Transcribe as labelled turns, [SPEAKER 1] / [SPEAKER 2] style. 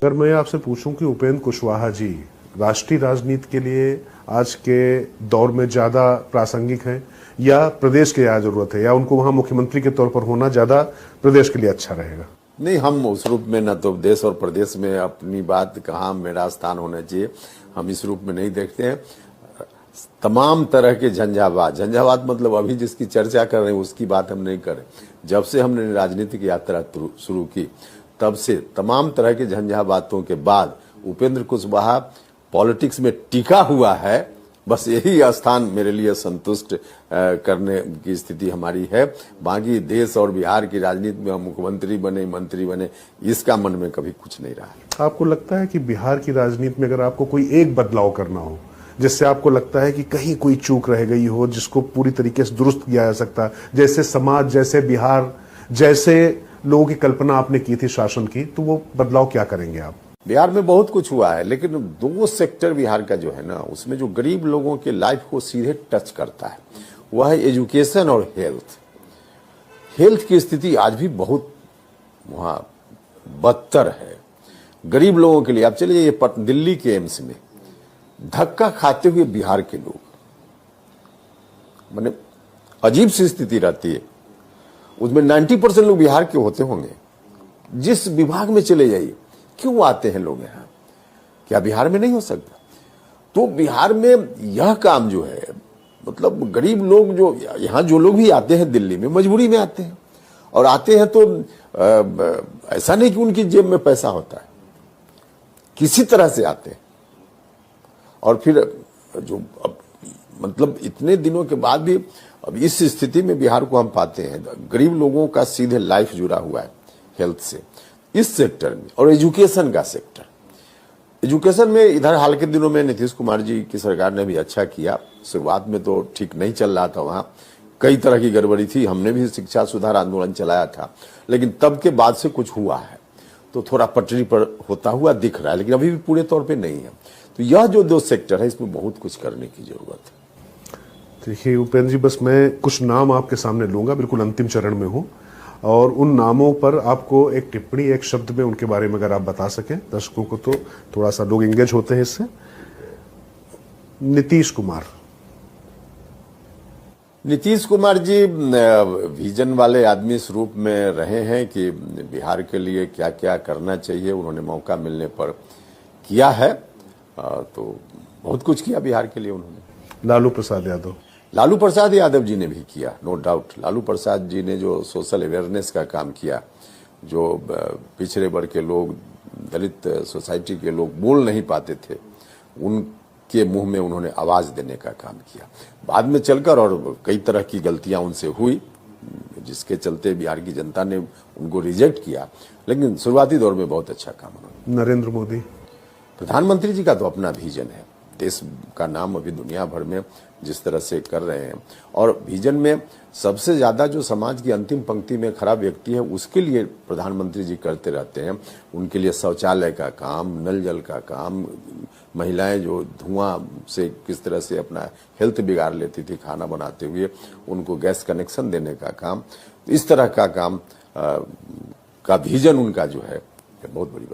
[SPEAKER 1] अगर मैं आपसे पूछूं कि उपेंद्र कुशवाहा जी राष्ट्रीय राजनीति के लिए आज के दौर में ज्यादा प्रासंगिक हैं या प्रदेश की क्या जरूरत है, या उनको वहां मुख्यमंत्री के तौर पर होना ज्यादा प्रदेश के लिए अच्छा रहेगा?
[SPEAKER 2] नहीं, हम उस रूप में न तो देश और प्रदेश में अपनी बात कहाँ मेरा स्थान होना चाहिए, हम इस रूप में नहीं देखते हैं। तमाम तरह के झंझावात मतलब अभी जिसकी चर्चा कर रहे हैं उसकी बात हम नहीं कर रहे। जब से हमने राजनीतिक यात्रा शुरू की तब से तमाम तरह के झंझावातों के बाद उपेंद्र कुशवाहा पॉलिटिक्स में टिका हुआ है। बस यही स्थान मेरे लिए संतुष्ट करने की स्थिति हमारी है। बाकी देश और बिहार की राजनीति में हम मुख्यमंत्री बने, मंत्री बने, इसका मन में कभी कुछ नहीं रहा।
[SPEAKER 1] आपको लगता है कि बिहार की राजनीति में अगर आपको कोई एक बदलाव करना हो जिससे आपको लगता है कि कहीं कोई चूक रह गई हो जिसको पूरी तरीके से दुरुस्त किया जा सकता, जैसे समाज, जैसे बिहार, जैसे लोगों की कल्पना आपने की थी शासन की, तो वो बदलाव क्या करेंगे आप?
[SPEAKER 2] बिहार में बहुत कुछ हुआ है, लेकिन दो सेक्टर बिहार का जो है ना, उसमें जो गरीब लोगों के लाइफ को सीधे टच करता है वह है एजुकेशन और हेल्थ। हेल्थ की स्थिति आज भी बहुत वहां बदतर है गरीब लोगों के लिए। आप चलिए ये दिल्ली के एम्स में धक्का खाते हुए बिहार के लोग, माने अजीब सी स्थिति रहती है। उसमें 90% लोग बिहार के होते होंगे। जिस विभाग में चले जाइए, क्यों आते हैं लोग यहाँ? क्या बिहार में नहीं हो सकता? तो बिहार में यह काम जो है, मतलब गरीब लोग जो यहाँ, जो लोग भी आते हैं दिल्ली में मजबूरी में आते हैं, और आते हैं तो ऐसा नहीं कि उनकी जेब में पैसा होता है, किसी तरह से आते हैं। और फिर जो अब मतलब इतने दिनों के बाद भी अब इस स्थिति में बिहार को हम पाते हैं। गरीब लोगों का सीधे लाइफ जुड़ा हुआ है हेल्थ से, इस सेक्टर में। और एजुकेशन का सेक्टर, एजुकेशन में इधर हाल के दिनों में नीतीश कुमार जी की सरकार ने भी अच्छा किया। शुरुआत में तो ठीक नहीं चल रहा था, वहां कई तरह की गड़बड़ी थी, हमने भी शिक्षा सुधार आंदोलन चलाया था, लेकिन तब के बाद से कुछ हुआ है तो थोड़ा पटरी पर होता हुआ दिख रहा है, लेकिन अभी भी पूरे तौर पे नहीं है। तो यह जो दो सेक्टर है, इसमें बहुत कुछ करने की जरूरत है।
[SPEAKER 1] देखिए उपेंद्र जी, बस मैं कुछ नाम आपके सामने लूंगा, बिल्कुल अंतिम चरण में हूं, और उन नामों पर आपको एक टिप्पणी, एक शब्द में उनके बारे में अगर आप बता सकें दर्शकों को, तो थोड़ा सा लोग एंगेज होते हैं इससे। नीतीश कुमार।
[SPEAKER 2] नीतीश कुमार जी विजन वाले आदमी इस रूप में रहे हैं कि बिहार के लिए क्या क्या करना चाहिए उन्होंने मौका मिलने पर किया है। तो बहुत कुछ किया बिहार के लिए उन्होंने।
[SPEAKER 1] लालू प्रसाद यादव।
[SPEAKER 2] लालू प्रसाद यादव जी ने भी किया, नो डाउट। लालू प्रसाद जी ने जो सोशल अवेयरनेस का काम किया, जो पिछड़े वर्ग के लोग, दलित सोसाइटी के लोग बोल नहीं पाते थे, उनके मुंह में उन्होंने आवाज देने का काम किया। बाद में चलकर और कई तरह की गलतियां उनसे हुई, जिसके चलते बिहार की जनता ने उनको रिजेक्ट किया, लेकिन शुरुआती दौर में बहुत अच्छा काम उन्होंने।
[SPEAKER 1] नरेंद्र मोदी।
[SPEAKER 2] प्रधानमंत्री जी का तो अपना विजन है, देश का नाम अभी दुनिया भर में जिस तरह से कर रहे हैं, और विजन में सबसे ज्यादा जो समाज की अंतिम पंक्ति में खड़ा व्यक्ति है उसके लिए प्रधानमंत्री जी करते रहते हैं। उनके लिए शौचालय का काम, नल जल का काम, महिलाएं जो धुआं से किस तरह से अपना हेल्थ बिगाड़ लेती थी खाना बनाते हुए, उनको गैस कनेक्शन देने का काम, इस तरह का काम का विजन उनका जो है बहुत बड़ी